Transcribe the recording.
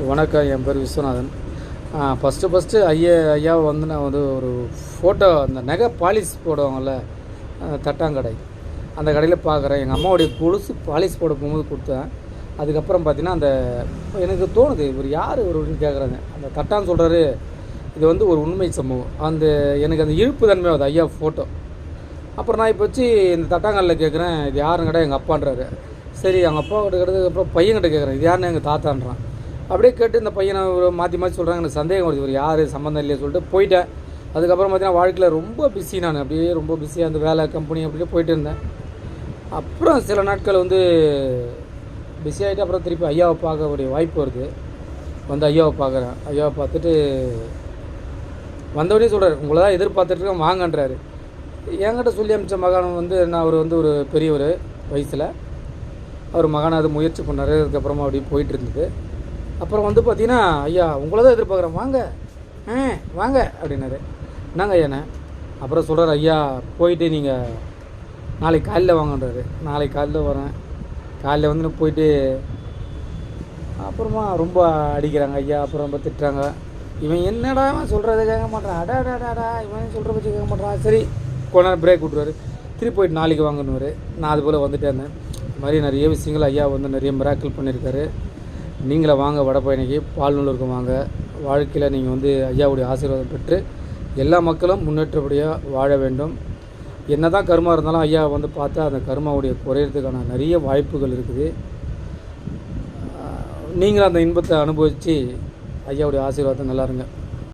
வணக்கம். என் பேர் விஸ்வநாதன். ஃபஸ்ட்டு ஐயாவை வந்து நான் வந்து ஒரு ஃபோட்டோ அந்த நகை பாலிஷ் போடுவாங்கள்ல, தட்டாங்கடை, அந்த கடையில் பார்க்குறேன். எங்கள் அம்மாவுடைய கொலுசு பாலிஷ் போட போகும்போது கொடுத்தேன். அதுக்கப்புறம் பார்த்தீங்கன்னா எனக்கு தோணுது, இவர் யார் இவருன்னு கேட்குறாங்க. அந்த தட்டான்னு சொல்கிறாரு. இது வந்து ஒரு உண்மை சம்பவம். எனக்கு அந்த இழுப்பு தன்மை ஆகுது ஐயா ஃபோட்டோ. அப்புறம் நான் இப்போ வச்சு இந்த தட்டாங்கல்லில் கேட்குறேன், இது யாருன்னு கடை எங்கள் அப்பான்றாரு. சரி, எங்கள் அப்பா கிட்ட கேட்டதுக்கப்புறம் பையன்கிட்ட கேட்குறேன், இது யாருன்னு எங்கள் தாத்தான்றான். அப்படியே கேட்டு இந்த பையனை மாற்றி சொல்கிறாங்க. எனக்கு சந்தேகம் வருது, இவர் யார் சம்மந்தம் இல்லையே சொல்லிட்டு போயிட்டேன். அதுக்கப்புறம் பார்த்தீங்கன்னா வாழ்க்கையில் ரொம்ப பிஸி. நான் அப்படியே ரொம்ப பிஸியாக அந்த வேலை கம்பெனி அப்படியே போயிட்டு இருந்தேன். அப்புறம் சில நாட்கள் வந்து பிஸி ஆகிட்டு அப்புறம் திருப்பி ஐயாவை பார்க்கக்கூடிய வாய்ப்பு வருது. வந்து ஐயாவை பார்க்குறேன். ஐயாவை பார்த்துட்டு வந்தவொடனே சொல்கிறார், உங்களை தான் எதிர்பார்த்துட்ருக்கேன் வாங்கன்றாரு. என்கிட்ட சொல்லி அனுப்பிச்ச மகான் வந்து அவர் வந்து ஒரு பெரியவர் வயசில், அவர் மகானை அது முயற்சி பண்ணார். அதுக்கப்புறமா அப்படி போயிட்டு இருந்தது. அப்புறம் வந்து பார்த்தீங்கன்னா, ஐயா உங்களை தான் எதிர்பார்க்குறேன் வாங்க வாங்க அப்படின்னாரு. என்னங்க ஐயாண்ணே? அப்புறம் சொல்கிறார், ஐயா போயிட்டு நீங்கள் நாளைக்கு காலையில் வாங்கன்றாரு. நாளைக்கு காலையில் வரேன். காலையில் வந்து போயிட்டு அப்புறமா ரொம்ப அடிக்கிறாங்க ஐயா. அப்புறம் ரொம்ப திட்டுறாங்க. இவன் என்னடா சொல்கிறத கேட்க மாட்டான், அடாடாடாடா இவன் சொல்கிற பற்றி கேட்க மாட்டான். சரி, கொஞ்ச நேரம் பிரேக் விட்ருவார். திருப்பி போயிட்டு நாளைக்கு வாங்கணுவார். நான் அது போல் வந்துட்டே இருந்தேன். இது மாதிரி நிறைய விஷயங்கள் ஐயா வந்து நிறைய மிராக்கிள் பண்ணியிருக்காரு. நீங்களே வாங்க, வடபழனிக்கு பால்நல்லூருக்கு வாங்க. வாழ்க்கையில் நீங்கள் வந்து ஐயாவுடைய ஆசீர்வாதம் பெற்று எல்லா மக்களும் முன்னேற்றப்படியாக வாழ வேண்டும். என்ன தான் கர்மா இருந்தாலும் ஐயா வந்து பார்த்தா அந்த கர்மாவுடைய குறையிறதுக்கான நிறைய வாய்ப்புகள் இருக்குது. நீங்களும் அந்த இன்பத்தை அனுபவித்து ஐயாவுடைய ஆசீர்வாதம் நல்லா இருங்க.